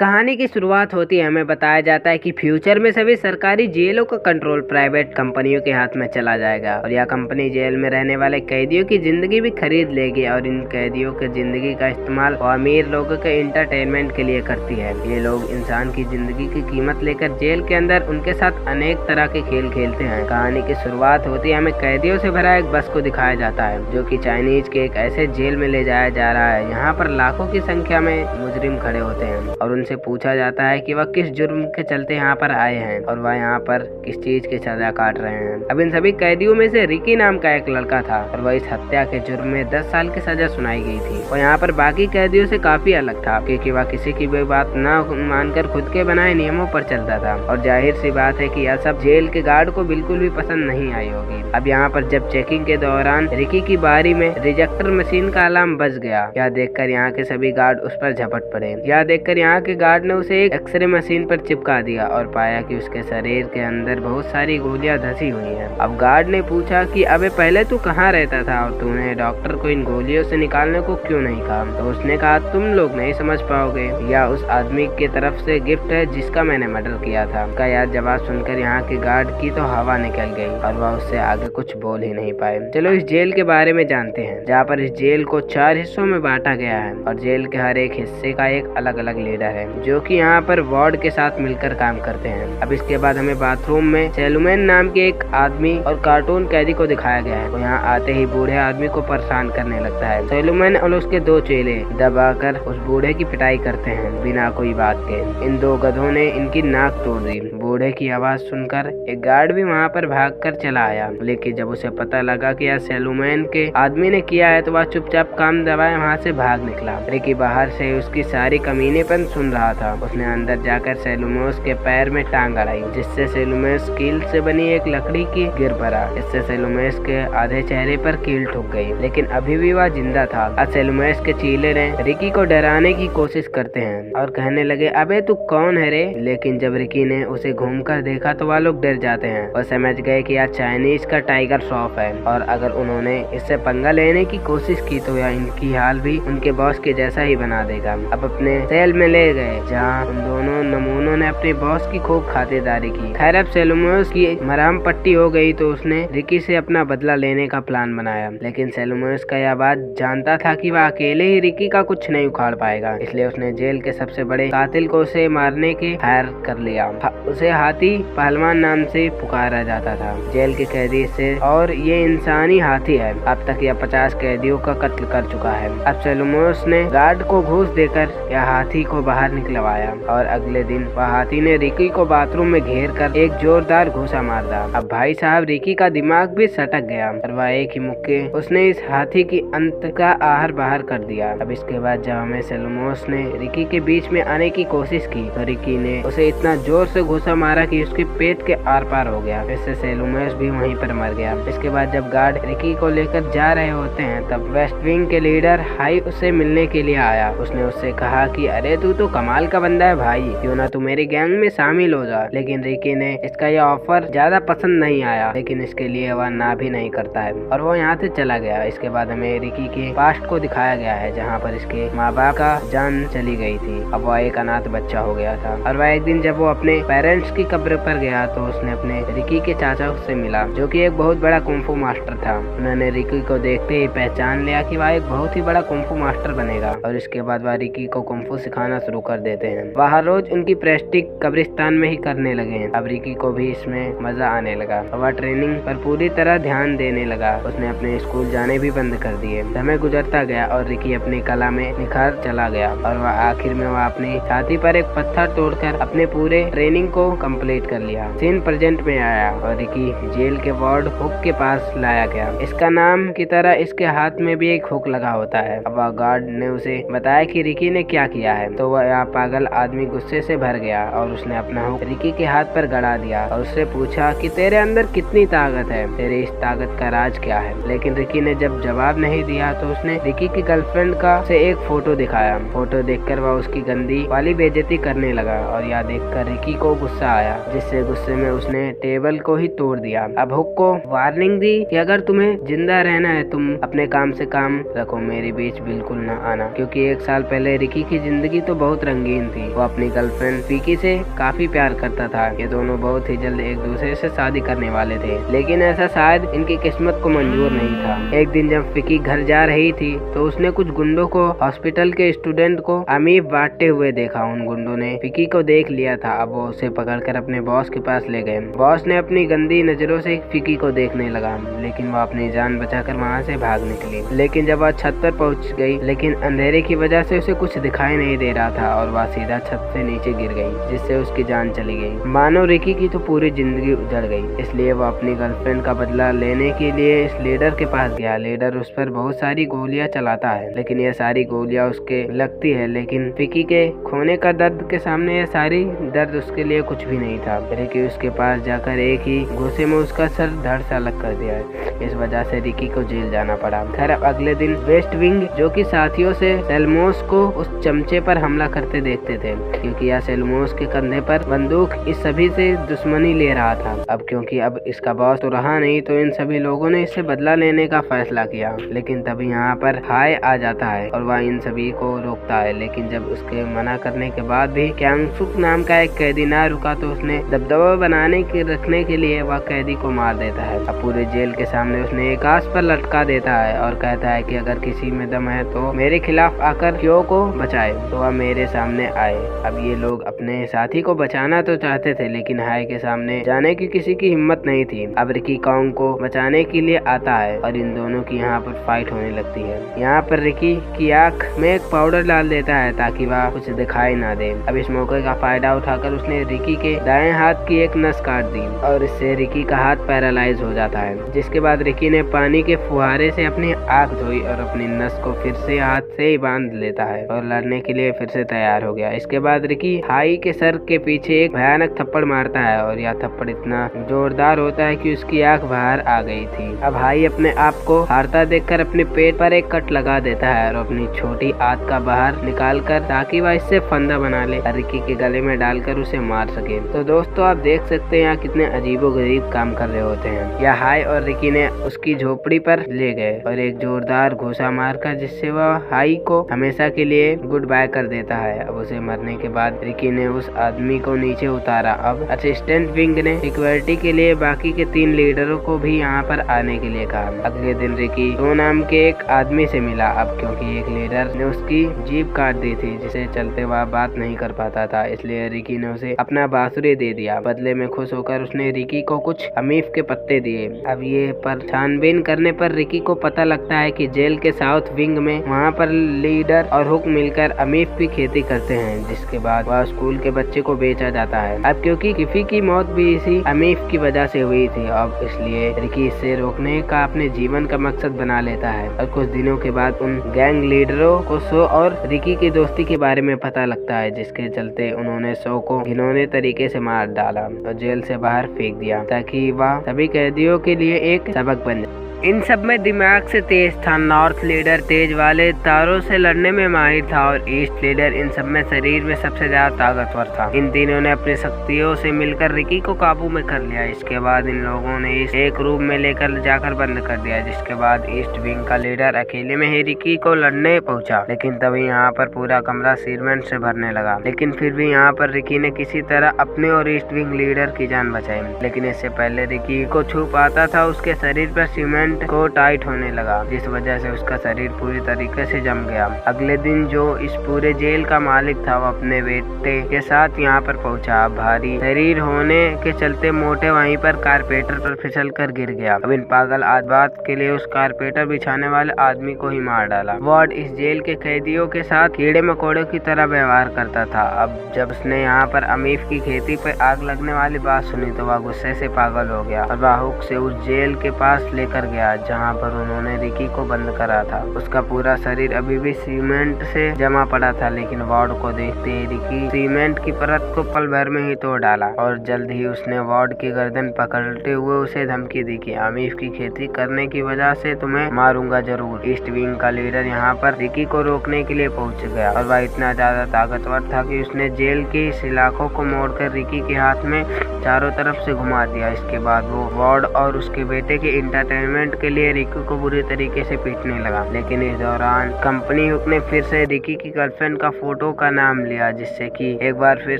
कहानी की शुरुआत होती है, हमें बताया जाता है कि फ्यूचर में सभी सरकारी जेलों का कंट्रोल प्राइवेट कंपनियों के हाथ में चला जाएगा और यह कंपनी जेल में रहने वाले कैदियों की जिंदगी भी खरीद लेगी और इन कैदियों की जिंदगी का इस्तेमाल वो अमीर लोगों के एंटरटेनमेंट के लिए करती है। ये लोग इंसान की जिंदगी की कीमत लेकर जेल के अंदर उनके साथ अनेक तरह के खेल खेलते हैं। कहानी की शुरुआत होती है, हमें कैदियों से भरा एक बस को दिखाया जाता है जो कि चाइनीज के एक ऐसे जेल में ले जाया जा रहा है। यहाँ पर लाखों की संख्या में मुजरिम खड़े होते हैं और उनसे पूछा जाता है कि वह किस जुर्म के चलते यहाँ पर आए हैं और वह यहाँ पर किस चीज की सजा काट रहे हैं। अब इन सभी कैदियों में से रिकी नाम का एक लड़का था और वह इस हत्या के जुर्म में 10 साल की सजा सुनाई गई थी। और यहाँ पर बाकी कैदियों से काफी अलग था क्योंकि वह किसी की भी बात न मानकर खुद के बनाए नियमों पर चलता था और जाहिर सी बात है कि यह सब जेल के गार्ड को बिल्कुल भी पसंद नहीं आई होगी। अब यहाँ पर जब चेकिंग के दौरान रिकी की बारी में रिजेक्टर मशीन का अलार्म बज गया, यह देखकर यहाँ के सभी गार्ड उस पर झपट पड़े। यह देखकर यहाँ के गार्ड ने उसे एक एक्सरे मशीन पर चिपका दिया और पाया कि उसके शरीर के अंदर बहुत सारी गोलियां धसी हुई हैं। अब गार्ड ने पूछा कि अबे पहले तू कहाँ रहता था और तूने डॉक्टर को इन गोलियों से निकालने को क्यों नहीं कहा? तो उसने कहा तुम लोग नहीं समझ पाओगे, यह उस आदमी की तरफ से गिफ्ट है जिसका मैंने मर्डर किया था। उसका यह जवाब सुनकर यहाँ के गार्ड की तो हवा निकल गई और वह उससे आगे कुछ बोल ही नहीं पाए। चलो इस जेल के बारे में जानते हैं, जहाँ पर इस जेल को 4 हिस्सों में बांटा गया है और जेल के हर एक हिस्से का एक अलग अलग लीडर है जो कि यहाँ पर वार्ड के साथ मिलकर काम करते हैं। अब इसके बाद हमें बाथरूम में सेलुमैन नाम के एक आदमी और कार्टून कैदी को दिखाया गया है। वो यहाँ आते ही बूढ़े आदमी को परेशान करने लगता है। सेलुमैन और उसके 2 चेले दबाकर उस बूढ़े की पिटाई करते हैं बिना कोई बात के। इन 2 गधों ने इनकी नाक तोड़ दी। बूढ़े की आवाज सुनकर एक गार्ड भी वहाँ पर भागकर चला आया, लेकिन जब उसे पता लगा कि यह सेलुमैन के आदमी ने किया है तो वह चुपचाप काम दबाए वहाँ से भाग निकला। रिकी बाहर से उसकी सारी कमीनेपन सुन रहा था। उसने अंदर जाकर सेलुमोस के पैर में टांग अड़ाई, जिससे सेलुमोस कील से बनी एक लकड़ी की गिर पड़ा। इससे सेलुमोस के आधे चेहरे पर कील ठुक गई, लेकिन अभी भी वह जिंदा था। अब सेलुमोस के चीले ने रिकी को डराने की कोशिश करते हैं और कहने लगे अबे तू कौन है रे? लेकिन जब रिकी ने उसे घूमकर देखा तो वह लोग डर जाते हैं और समझ गए कि यह चाइनीज का टाइगर श्रॉफ है और अगर उन्होंने इससे पंगा लेने की कोशिश की तो यह इनकी हाल भी उनके बॉस के जैसा ही बना देगा। अब अपने सेल में ले गए जहाँ उन दोनों नमूनों ने अपने बॉस की खूब खातिरदारी की। खैर अब सेलुमोस की मरहम पट्टी हो गई तो उसने रिकी से अपना बदला लेने का प्लान बनाया, लेकिन सेलुमोस का यह बात जानता था कि वह अकेले ही रिकी का कुछ नहीं उखाड़ पाएगा। इसलिए उसने जेल के सबसे बड़े कातिल को उसे मारने के हायर कर लिया। उसे हाथी पहलवान नाम से पुकारा जाता था जेल के कैदी से, और ये इंसानी हाथी है। अब तक यह 50 कैदियों का कत्ल कर चुका है। अब सेलुमोस ने गार्ड को घूस देकर यह हाथी को बाहर निकलवाया और अगले दिन वह हाथी ने रिकी को बाथरूम में घेर कर एक जोरदार घूसा मार दिया। अब भाई साहब रिकी का दिमाग भी सटक गया और वह एक ही मुक्के उसने इस हाथी की अंत का आहर बाहर कर दिया। अब इसके बाद जब हमें सेलुमोस ने रिकी के बीच में आने की कोशिश की तो रिकी ने उसे इतना जोर से घूसा मारा कि उसके पेट के आर पार हो गया। इससे सेलुमोस भी वहीं पर मर गया। इसके बाद जब गार्ड रिकी को लेकर जा रहे होते हैं तब वेस्ट विंग के लीडर हाई उसे मिलने के लिए आया। उसने उससे कहा कि अरे तू तो कमाल का बंदा है भाई, क्यों ना तू मेरी गैंग में शामिल हो जा। लेकिन रिकी ने इसका यह ऑफर ज्यादा पसंद नहीं आया, लेकिन इसके लिए वह ना भी नहीं करता है और वो यहाँ से चला गया। इसके बाद हमें रिकी के पास्ट को दिखाया गया है जहाँ पर इसके माँ बाप का जान चली गई थी। अब वह एक अनाथ बच्चा हो गया था और वह एक दिन जब वो अपने पेरेंट्स की कब्र पर गया तो उसने अपने रिकी के चाचा से मिला जो कि एक बहुत बड़ा कुंफू मास्टर था। उन्होंने रिकी को देखते ही पहचान लिया कि वह एक बहुत ही बड़ा कुंफू मास्टर बनेगा और इसके बाद वह रिकी को कुंफू सिखाना शुरू कर देते हैं। वह हर रोज उनकी प्रैक्टिस कब्रिस्तान में ही करने लगे हैं। अब रिकी को भी इसमें मजा आने लगा और वह ट्रेनिंग पर पूरी तरह ध्यान देने लगा। उसने अपने स्कूल जाने भी बंद कर दिए। समय गुजरता गया और रिकी अपनी कला में निखार चला गया और वह आखिर में वह अपनी छाती पर एक पत्थर तोड़कर अपने पूरे ट्रेनिंग को कंप्लीट कर लिया। सीन प्रेजेंट में आया और रिकी जेल के वार्ड हुक के पास लाया गया। इसका नाम की तरह इसके हाथ में भी एक हुक लगा होता है। अब वह गार्ड ने उसे बताया कि रिकी ने क्या किया है तो वह पागल आदमी गुस्से से भर गया और उसने अपना हुक रिकी के हाथ पर गड़ा दिया और उससे पूछा कि तेरे अंदर कितनी ताकत है, तेरी इस ताकत का राज क्या है। लेकिन रिकी ने जब जवाब नहीं दिया तो उसने रिकी की गर्लफ्रेंड का से एक फोटो दिखाया। फोटो देखकर वह उसकी गंदी वाली बेइज्जती करने लगा और यह देखकर रिकी को गुस्सा आया, जिससे गुस्से में उसने टेबल को ही तोड़ दिया। अब हुक को वार्निंग दी कि अगर तुम्हें जिंदा रहना है तुम अपने काम से काम रखो, मेरे बीच बिल्कुल न आना, क्योंकि 1 साल पहले रिकी की जिंदगी तो बहुत रंगीन थी। वो अपनी गर्लफ्रेंड फिकी से काफी प्यार करता था। ये दोनों बहुत ही जल्द एक दूसरे से शादी करने वाले थे, लेकिन ऐसा शायद इनकी किस्मत को मंजूर नहीं था। एक दिन जब फिकी घर जा रही थी तो उसने कुछ गुंडों को हॉस्पिटल के स्टूडेंट को अमीब बांटते हुए देखा। उन गुंडों ने फिकी को देख लिया था। अब वो उसे पकड़कर अपने बॉस के पास ले गए। बॉस ने अपनी गंदी नजरों से फिकी को देखने लगा, लेकिन वो अपनी जान बचाकर वहाँ से भाग निकली। लेकिन जब वह छत पर पहुँच गई, लेकिन अंधेरे की वजह से उसे कुछ दिखाई नहीं दे रहा था और वह सीधा छत से नीचे गिर गई, जिससे उसकी जान चली गई। मानो रिकी की तो पूरी जिंदगी उजड़ गई। इसलिए वो अपनी गर्लफ्रेंड का बदला लेने के लिए इस लीडर के पास गया। लीडर उस पर बहुत सारी गोलियां चलाता है, लेकिन ये सारी गोलियां उसके लगती है, लेकिन फिकी के खोने का दर्द के सामने ये सारी दर्द उसके लिए कुछ भी नहीं था। रिकी उसके पास जाकर एक ही घूंसे में उसका सर धड़ से अलग कर दिया। इस वजह से रिकी को जेल जाना पड़ा। खैर अगले दिन वेस्ट विंग जो कि साथियों से सेल्मोस को उस चमचे पर हमला करते देखते थे, क्योंकि यह सेल्मोस के कंधे पर बंदूक इस सभी से दुश्मनी ले रहा था। अब क्योंकि अब इसका बॉस तो रहा नहीं, तो इन सभी लोगों ने इससे बदला लेने का फैसला किया। लेकिन तभी यहाँ पर हाय आ जाता है और वह इन सभी को रोकता है। लेकिन जब उसके मना करने के बाद भी क्यांगसुक नाम का एक कैदी ना रुका, तो उसने दबदबा बनाने के रखने के लिए वह कैदी को मार देता है। अब पूरे जेल के सामने उसने एक आस पर लटका देता है और कहता है कि अगर किसी में दम है तो मेरे खिलाफ आकर क्यों को बचाए, तो वह मेरे सामने आए। अब ये लोग अपने साथी को बचाना तो चाहते थे, लेकिन हाय के सामने जाने की किसी की हिम्मत नहीं थी। अब रिकी कांग को बचाने के लिए आता है और इन दोनों की यहाँ पर फाइट होने लगती है। यहाँ पर रिकी की आँख में एक पाउडर डाल देता है ताकि वह कुछ दिखाई ना दे। अब इस मौके का फायदा उठाकर उसने रिकी के दाएं हाथ की एक नस काट दी और इससे रिकी का हाथ पैरालाइज हो जाता है। जिसके बाद रिकी ने पानी के फुहारे से अपनी आँख धोई और अपनी नस को फिर से हाथ से ही बांध लेता है और लड़ने के लिए फिर से तैयार हो गया। इसके बाद रिकी हाई के सर के पीछे एक भयानक थप्पड़ मारता है और यह थप्पड़ इतना जोरदार होता है कि उसकी आँख बाहर आ गई थी। अब हाई अपने आप को हारता देखकर अपने पेट पर एक कट लगा देता है और अपनी छोटी आंत का बाहर निकाल कर ताकि वह इससे फंदा बना ले और रिकी के गले में डालकर उसे मार सके। तो दोस्तों आप देख सकते हैं यहाँ कितने अजीबोगरीब काम कर रहे होते हैं। यह हाई और रिकी ने उसकी झोपड़ी पर ले गए और एक जोरदार घूसा मारकर, जिससे वह हाई को हमेशा के लिए गुड बाय कर देता है। अब उसे मरने के बाद रिकी ने उस आदमी को नीचे उतारा। अब असिस्टेंट विंग ने सिक्योरिटी के लिए बाकी के 3 लीडरों को भी यहाँ पर आने के लिए कहा। अगले दिन रिकी तो नाम के एक आदमी से मिला। अब क्योंकि एक लीडर ने उसकी जीभ काट दी थी, जिसे चलते वह बात नहीं कर पाता था, इसलिए रिकी ने उसे अपना बांसुरी दे दिया। बदले में खुश होकर उसने रिकी को कुछ अमीफ के पत्ते दिए। अब ये पर छानबीन करने पर रिकी को पता लगता है कि जेल के साउथ विंग में वहाँ पर लीडर और हुक मिलकर अमीफ की खेती करते हैं, जिसके बाद वह स्कूल के बच्चे को बेचा जाता है। अब क्योंकि किफी की मौत भी इसी अमीफ की वजह से हुई थी, अब इसलिए रिकी इससे रोकने का अपने जीवन का मकसद बना लेता है। और कुछ दिनों के बाद उन गैंग लीडरों को सो और रिकी की दोस्ती के बारे में पता लगता है, जिसके चलते उन्होंने सो को घिनौने तरीके से मार डाला और जेल से बाहर फेंक दिया, ताकि वह सभी कैदियों के लिए एक सबक बन जाए। इन सब में दिमाग से तेज था। नॉर्थ लीडर तेज वाले तारों से लड़ने में माहिर था और ईस्ट लीडर इन सब में शरीर में सबसे ज्यादा ताकतवर था। इन तीनों ने अपनी शक्तियों से मिलकर रिकी को काबू में कर लिया। इसके बाद इन लोगों ने इस एक रूम में लेकर जाकर बंद कर दिया, जिसके बाद ईस्ट विंग का लीडर अकेले में ही रिकी को लड़ने पहुंचा। लेकिन तभी यहाँ पर पूरा कमरा सीमेंट से भरने लगा। लेकिन फिर भी यहाँ पर रिकी ने किसी तरह अपने और ईस्ट विंग लीडर की जान बचाई। लेकिन इससे पहले रिकी को छू पाता था, उसके शरीर पर सीमेंट को टाइट होने लगा, जिस वजह से उसका शरीर पूरी तरीके से जम गया। अगले दिन जो इस पूरे जेल का मालिक था, वो अपने बेटे के साथ यहाँ पर पहुंचा। भारी शरीर होने के चलते मोटे वहीं पर कारपेटर पर फिसल कर गिर गया। अब इन पागल बात के लिए उस कारपेटर बिछाने वाले आदमी को ही मार डाला। वार्ड इस जेल के कैदियों के साथ कीड़े मकोड़ों की तरह व्यवहार करता था। अब जब उसने यहाँ पर अमीफ की खेती पर आग लगने वाली बात सुनी, तो वह गुस्से से पागल हो गया और वह हुक से उस जेल के पास लेकर गया जहाँ पर उन्होंने रिकी को बंद करा था। उसका पूरा शरीर अभी भी सीमेंट से जमा पड़ा था, लेकिन वार्ड को देखते ही रिकी सीमेंट की परत को पल भर में ही तोड़ डाला और जल्द ही उसने वार्ड की गर्दन पकड़ते हुए उसे धमकी दी कि अमीफ की खेती करने की वजह से तुम्हें मारूंगा जरूर। ईस्ट विंग का लीडर यहाँ पर रिकी को रोकने के लिए पहुँच गया और वह इतना ज्यादा ताकतवर था कि उसने जेल की सलाखों को मोड़कर रिकी के हाथ में चारों तरफ से घुमा दिया। इसके बाद वो वार्ड और उसके बेटे के इंटरटेनमेंट पनिशमेंट के लिए रिकी को बुरी तरीके से पीटने लगा। लेकिन इस दौरान कंपनी हुक ने फिर से रिकी की गर्लफ्रेंड का फोटो का नाम लिया, जिससे कि एक बार फिर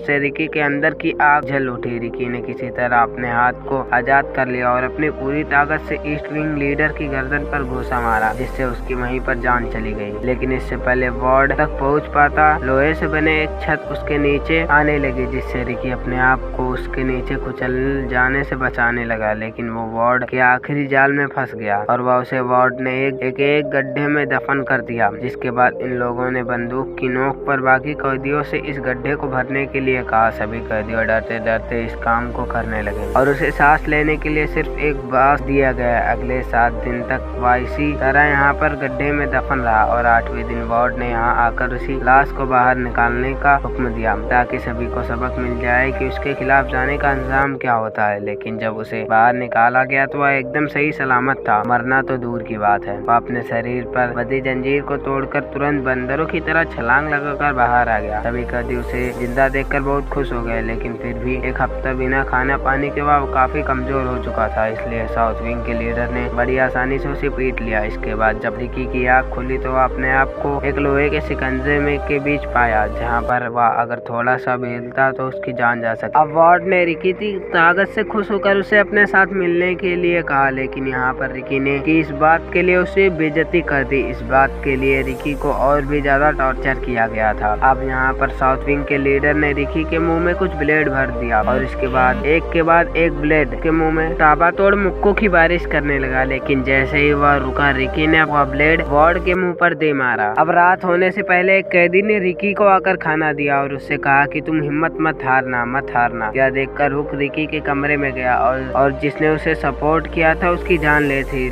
से रिकी के अंदर की आग जल उठी। रिकी ने किसी तरह अपने हाथ को आजाद कर लिया और अपनी पूरी ताकत से ईस्ट विंग लीडर की गर्दन पर घूसा मारा, जिससे उसकी वहीं पर जान चली गई। लेकिन इससे पहले वार्ड तक पहुंच पाता, लोहे से बने एक छत उसके नीचे आने लगी, जिससे रिकी अपने आप को उसके नीचे कुचल जाने से बचाने लगा। लेकिन वो वार्ड के आखिरी जाल में फंस गया और वह उसे वार्ड ने एक गड्ढे में दफन कर दिया। जिसके बाद इन लोगों ने बंदूक की नोक पर बाकी कैदियों से इस गड्ढे को भरने के लिए कहा। सभी कैदियों डरते डरते इस काम को करने लगे और उसे सांस लेने के लिए सिर्फ एक बांस दिया गया। अगले 7 दिन तक वह इसी तरह यहाँ पर गड्ढे में दफन रहा और 8वें दिन वार्ड ने यहाँ आकर उसी लाश को बाहर निकालने का हुक्म दिया, ताकि सभी को सबक मिल जाए कि उसके खिलाफ जाने का अंजाम क्या होता है। लेकिन जब उसे बाहर निकाला गया तो वह एकदम सही सलामत था, मरना तो दूर की बात है। वह अपने शरीर पर बंधी जंजीर को तोड़कर तुरंत बंदरों की तरह छलांग लगाकर बाहर आ गया। सभी कैदी उसे जिंदा देखकर बहुत खुश हो गए, लेकिन फिर भी एक हफ्ता बिना खाना पानी के बाद काफी कमजोर हो चुका था। इसलिए साउथ विंग के लीडर ने बड़ी आसानी से उसे पीट लिया। इसके बाद जब रिकी की आँख खुली तो वह अपने आप को एक लोहे के शिकंजे में के बीच पाया, जहाँ पर वह अगर थोड़ा सा भी हिलता तो उसकी जान जा सकती। अब वार्ड ने रिकी की ताकत से खुश होकर उसे अपने साथ मिलने के लिए कहा, लेकिन यहाँ पर रिकी ने इस बात के लिए उसे बेइज्जती कर दी। इस बात के लिए रिकी को और भी ज्यादा टॉर्चर किया गया था। अब यहाँ पर साउथ विंग के लीडर ने रिकी के मुंह में कुछ ब्लेड भर दिया और इसके बाद एक ब्लेड के मुंह में ताबड़तोड़ मुक्कों की बारिश करने लगा। लेकिन जैसे ही वह रुका, रिकी ने वह ब्लेड वार्ड के मुंह पर दे मारा। अब रात होने से पहले एक कैदी ने रिकी को आकर खाना दिया और उससे कहा कि तुम हिम्मत मत हारना। यह देखकर हुक रिकी के कमरे में गया और जिसने उसे सपोर्ट किया था उसकी जान ली थी।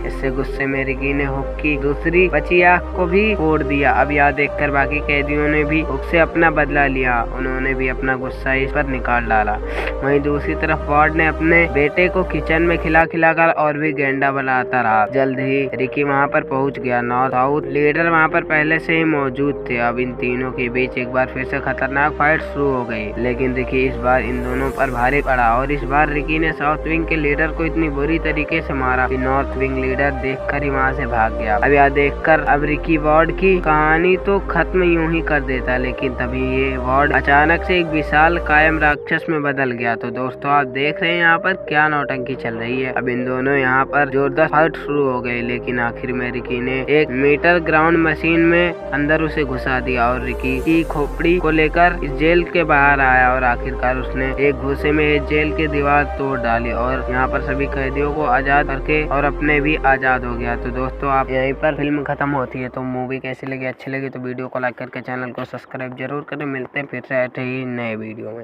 इससे गुस्से में रिकी ने हुक की दूसरी बची आंख को भी फोड़ दिया। अब यह देखकर बाकी कैदियों ने भी हुक से अपना बदला लिया। उन्होंने भी अपना गुस्सा इस पर निकाल डाला। वहीं दूसरी तरफ वार्ड ने अपने बेटे को किचन में खिलाकर और भी गेंडा बनाता रहा। जल्द ही रिकी वहां पर पहुंच गया। नॉर्थ साउथ लीडर वहां पर पहले से ही मौजूद थे। अब इन तीनों के बीच एक बार फिर से खतरनाक फाइट शुरू हो गई, लेकिन रिकी इस बार इन दोनों पर भारी पड़ा और इस बार रिकी ने साउथ विंग के लीडर को इतनी बुरी तरीके से मारा कि नॉर्थ विंग लीडर देखकर ही वहां से भाग गया। अब यह देखकर अब रिकी वार्ड की कहानी तो खत्म यूं ही कर देता, लेकिन तभी ये वार्ड अचानक से एक विशाल कायम राक्षस में बदल गया। तो दोस्तों आप देख रहे हैं यहाँ पर क्या नौटंकी चल रही है। अब इन दोनों यहाँ पर जोरदार फाइट शुरू हो गई, लेकिन आखिर में रिकी ने 1 मीटर ग्राउंड मशीन में अंदर उसे घुसा दिया और रिकी की खोपड़ी को लेकर इस जेल के बाहर आया और आखिरकार उसने एक घूसे में इस जेल की दीवार तोड़ डाली और यहाँ पर सभी कैदियों को आजाद करके और अपने भी आजाद हो गया। तो दोस्तों आप यहीं पर फिल्म खत्म होती है। तो मूवी कैसी लगी, अच्छी लगी तो वीडियो को लाइक करके चैनल को सब्सक्राइब जरूर करें। मिलते हैं फिर से ऐसे ही नए वीडियो में।